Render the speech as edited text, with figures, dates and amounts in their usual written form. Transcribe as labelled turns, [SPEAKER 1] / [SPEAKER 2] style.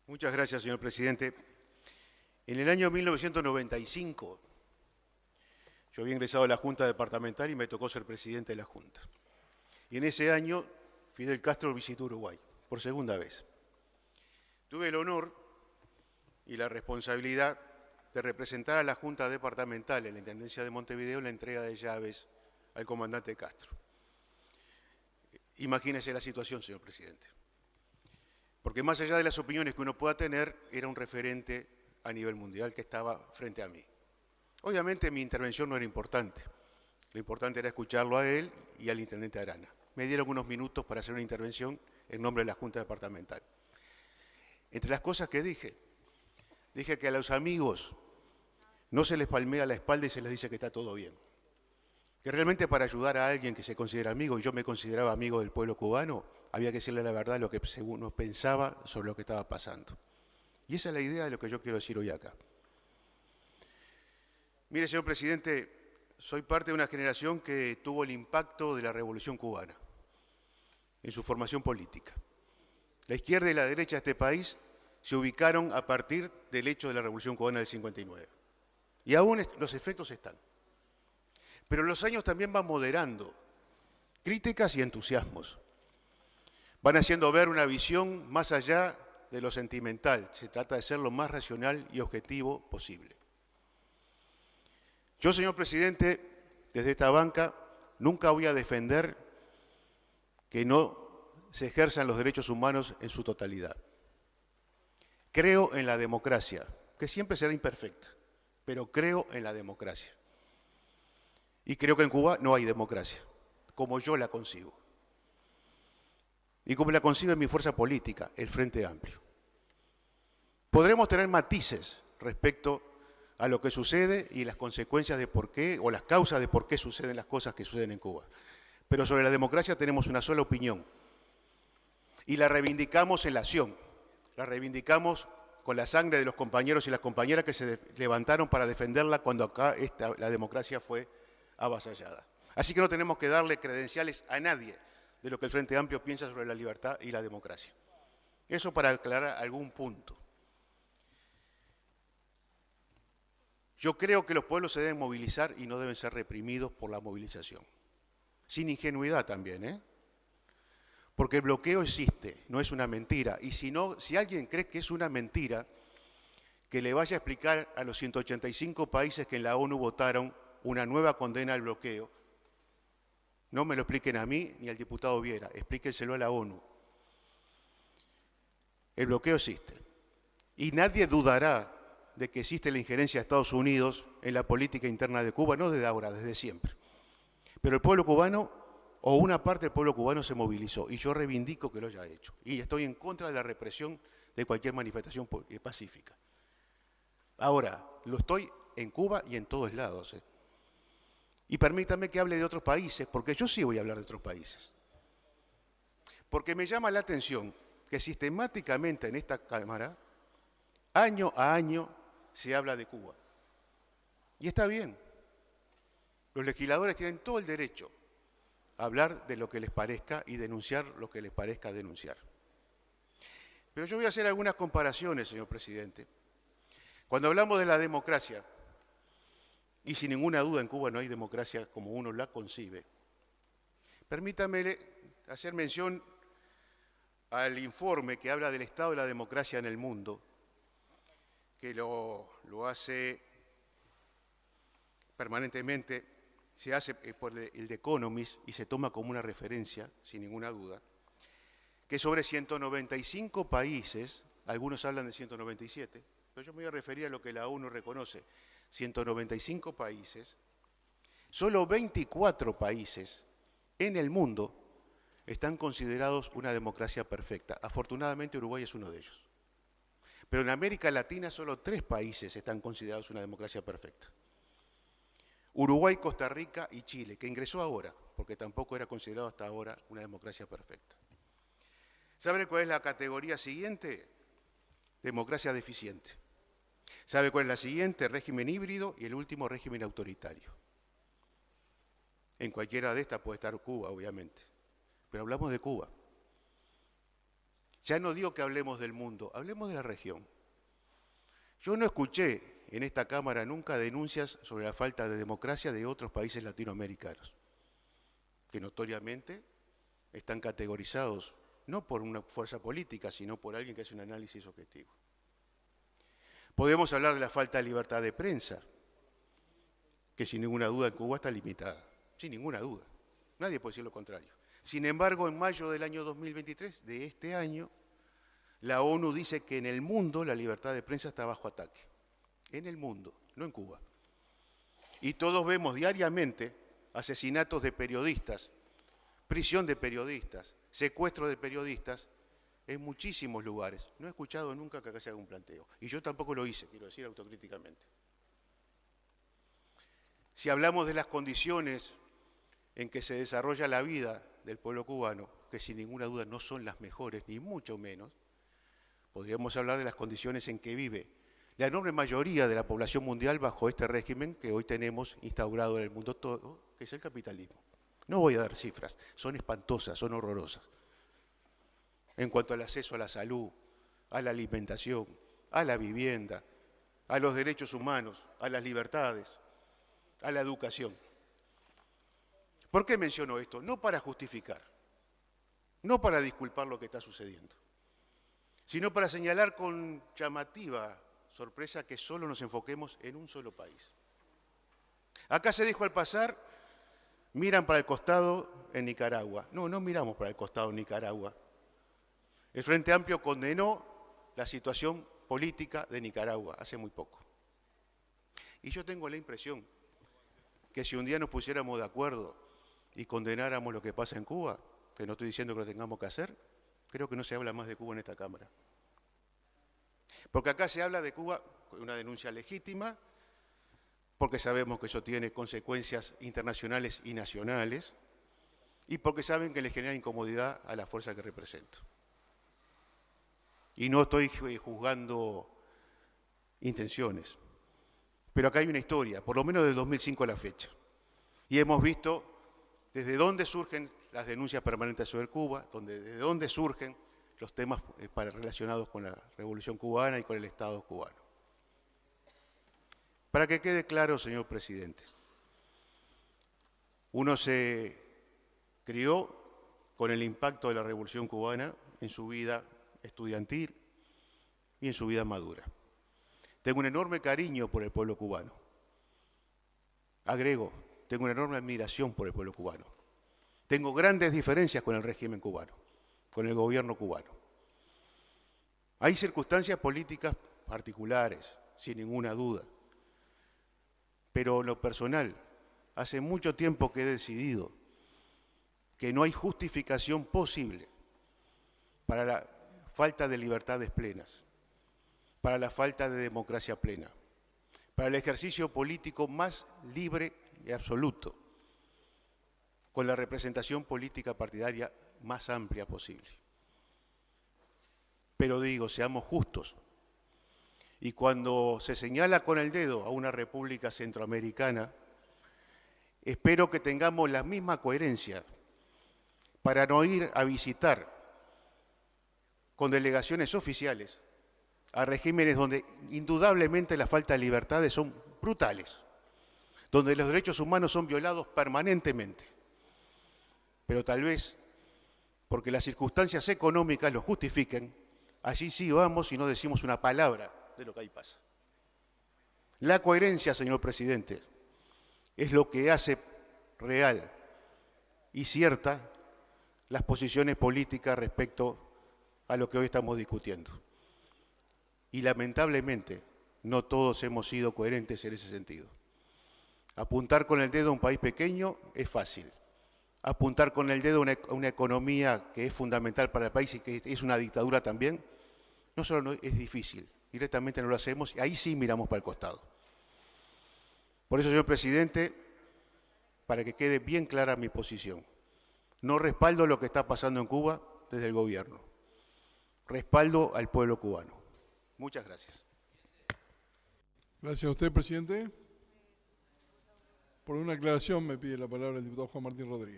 [SPEAKER 1] Muchas gracias, señor presidente. En el año 1995, yo había ingresado a la Junta Departamental y me tocó ser presidente de la Junta. Y en ese año, Fidel Castro visitó Uruguay, por segunda vez. Tuve el honor y la responsabilidad de representar a la Junta Departamental en la Intendencia de Montevideo en la entrega de llaves al comandante Castro. Imagínese la situación, señor presidente. Porque más allá de las opiniones que uno pueda tener, era un referente a nivel mundial que estaba frente a mí. Obviamente mi intervención no era importante. Lo importante era escucharlo a él y al intendente Arana. Me dieron unos minutos para hacer una intervención en nombre de la Junta Departamental. Entre las cosas que dije que a los amigos no se les palmea la espalda y se les dice que está todo bien. Que realmente para ayudar a alguien que se considera amigo, y yo me consideraba amigo del pueblo cubano, había que decirle la verdad lo que uno pensaba sobre lo que estaba pasando. Y esa es la idea de lo que yo quiero decir hoy acá. Mire, señor presidente, soy parte de una generación que tuvo el impacto de la Revolución Cubana en su formación política. La izquierda y la derecha de este país se ubicaron a partir del hecho de la Revolución Cubana del 59. Y aún los efectos están. Pero los años también van moderando críticas y entusiasmos. Van haciendo ver una visión más allá de lo sentimental. Se trata de ser lo más racional y objetivo posible. Yo, señor presidente, desde esta banca, nunca voy a defender que no se ejerzan los derechos humanos en su totalidad. Creo en la democracia, que siempre será imperfecta, pero creo en la democracia. Y creo que en Cuba no hay democracia, como yo la concibo. Y como la concibe mi fuerza política, el Frente Amplio. Podremos tener matices respecto a lo que sucede y las consecuencias de por qué, o las causas de por qué suceden las cosas que suceden en Cuba. Pero sobre la democracia tenemos una sola opinión. Y la reivindicamos en la acción. La reivindicamos con la sangre de los compañeros y las compañeras que se levantaron para defenderla cuando acá la democracia fue avasallada. Así que no tenemos que darle credenciales a nadie de lo que el Frente Amplio piensa sobre la libertad y la democracia. Eso para aclarar algún punto. Yo creo que los pueblos se deben movilizar y no deben ser reprimidos por la movilización. Sin ingenuidad también, ¿eh? Porque el bloqueo existe, no es una mentira. Y si alguien cree que es una mentira, que le vaya a explicar a los 185 países que en la ONU votaron una nueva condena al bloqueo. No me lo expliquen a mí ni al diputado Viera, explíquenselo a la ONU. El bloqueo existe. Y nadie dudará de que existe la injerencia de Estados Unidos en la política interna de Cuba, no desde ahora, desde siempre. Pero el pueblo cubano, o una parte del pueblo cubano, se movilizó, y yo reivindico que lo haya hecho. Y estoy en contra de la represión de cualquier manifestación pacífica. Ahora, lo estoy en Cuba y en todos lados, ¿eh? Y permítame que hable de otros países, porque yo sí voy a hablar de otros países. Porque me llama la atención que sistemáticamente en esta Cámara, año a año, se habla de Cuba. Y está bien. Los legisladores tienen todo el derecho a hablar de lo que les parezca y denunciar lo que les parezca denunciar. Pero yo voy a hacer algunas comparaciones, señor presidente. Cuando hablamos de la democracia, y sin ninguna duda en Cuba no hay democracia como uno la concibe, permítame hacer mención al informe que habla del estado de la democracia en el mundo, que lo hace permanentemente, se hace por el The Economist y se toma como una referencia, sin ninguna duda, que sobre 195 países, algunos hablan de 197, pero yo me voy a referir a lo que la ONU reconoce, 195 países, solo 24 países en el mundo están considerados una democracia perfecta. Afortunadamente Uruguay es uno de ellos. Pero en América Latina solo 3 países están considerados una democracia perfecta. Uruguay, Costa Rica y Chile, que ingresó ahora, porque tampoco era considerado hasta ahora una democracia perfecta. ¿Saben cuál es la categoría siguiente? Democracia deficiente. ¿Sabe cuál es la siguiente? Régimen híbrido, y el último, régimen autoritario. En cualquiera de estas puede estar Cuba, obviamente, pero hablamos de Cuba. Ya no digo que hablemos del mundo, hablemos de la región. Yo no escuché en esta Cámara nunca denuncias sobre la falta de democracia de otros países latinoamericanos, que notoriamente están categorizados no por una fuerza política, sino por alguien que hace un análisis objetivo. Podemos hablar de la falta de libertad de prensa, que sin ninguna duda en Cuba está limitada, sin ninguna duda. Nadie puede decir lo contrario. Sin embargo, en mayo del año 2023, de este año, la ONU dice que en el mundo la libertad de prensa está bajo ataque. En el mundo, no en Cuba. Y todos vemos diariamente asesinatos de periodistas, prisión de periodistas, secuestro de periodistas en muchísimos lugares. No he escuchado nunca que acá se haga un planteo. Y yo tampoco lo hice, quiero decir autocríticamente. Si hablamos de las condiciones en que se desarrolla la vida del pueblo cubano, que sin ninguna duda no son las mejores, ni mucho menos, podríamos hablar de las condiciones en que vive la enorme mayoría de la población mundial bajo este régimen que hoy tenemos instaurado en el mundo todo, que es el capitalismo. No voy a dar cifras, son espantosas, son horrorosas. En cuanto al acceso a la salud, a la alimentación, a la vivienda, a los derechos humanos, a las libertades, a la educación. ¿Por qué menciono esto? No para justificar, no para disculpar lo que está sucediendo, sino para señalar con llamativa sorpresa que solo nos enfoquemos en un solo país. Acá se dijo al pasar, miran para el costado en Nicaragua. No, no miramos para el costado en Nicaragua. El Frente Amplio condenó la situación política de Nicaragua hace muy poco. Y yo tengo la impresión que si un día nos pusiéramos de acuerdo y condenáramos lo que pasa en Cuba, que no estoy diciendo que lo tengamos que hacer, creo que no se habla más de Cuba en esta Cámara. Porque acá se habla de Cuba con una denuncia legítima, porque sabemos que eso tiene consecuencias internacionales y nacionales, y porque saben que le genera incomodidad a la fuerza que represento. Y no estoy juzgando intenciones, pero acá hay una historia, por lo menos del 2005 a la fecha. Y hemos visto desde dónde surgen las denuncias permanentes sobre Cuba, desde dónde surgen los temas relacionados con la Revolución Cubana y con el Estado cubano. Para que quede claro, señor presidente, uno se crió con el impacto de la Revolución Cubana en su vida estudiantil y en su vida madura. Tengo un enorme cariño por el pueblo cubano. Agrego, tengo una enorme admiración por el pueblo cubano. Tengo grandes diferencias con el régimen cubano, con el gobierno cubano. Hay circunstancias políticas particulares, sin ninguna duda. Pero en lo personal, hace mucho tiempo que he decidido que no hay justificación posible para la falta de libertades plenas, para la falta de democracia plena, para el ejercicio político más libre y absoluto, con la representación política partidaria más amplia posible. Pero digo, seamos justos. Y cuando se señala con el dedo a una república centroamericana, espero que tengamos la misma coherencia para no ir a visitar con delegaciones oficiales a regímenes donde indudablemente la falta de libertades son brutales, donde los derechos humanos son violados permanentemente. Pero tal vez, porque las circunstancias económicas lo justifiquen, allí sí vamos y no decimos una palabra de lo que ahí pasa. La coherencia, señor presidente, es lo que hace real y cierta las posiciones políticas respecto a lo que hoy estamos discutiendo. Y lamentablemente no todos hemos sido coherentes en ese sentido. Apuntar con el dedo a un país pequeño es fácil. Apuntar con el dedo a una economía que es fundamental para el país y que es una dictadura también, no solo es difícil, directamente no lo hacemos y ahí sí miramos para el costado. Por eso, señor presidente, para que quede bien clara mi posición, no respaldo lo que está pasando en Cuba desde el gobierno, respaldo al pueblo cubano. Muchas gracias.
[SPEAKER 2] Gracias a usted, presidente. Por una aclaración me pide la palabra el diputado Juan Martín Rodríguez.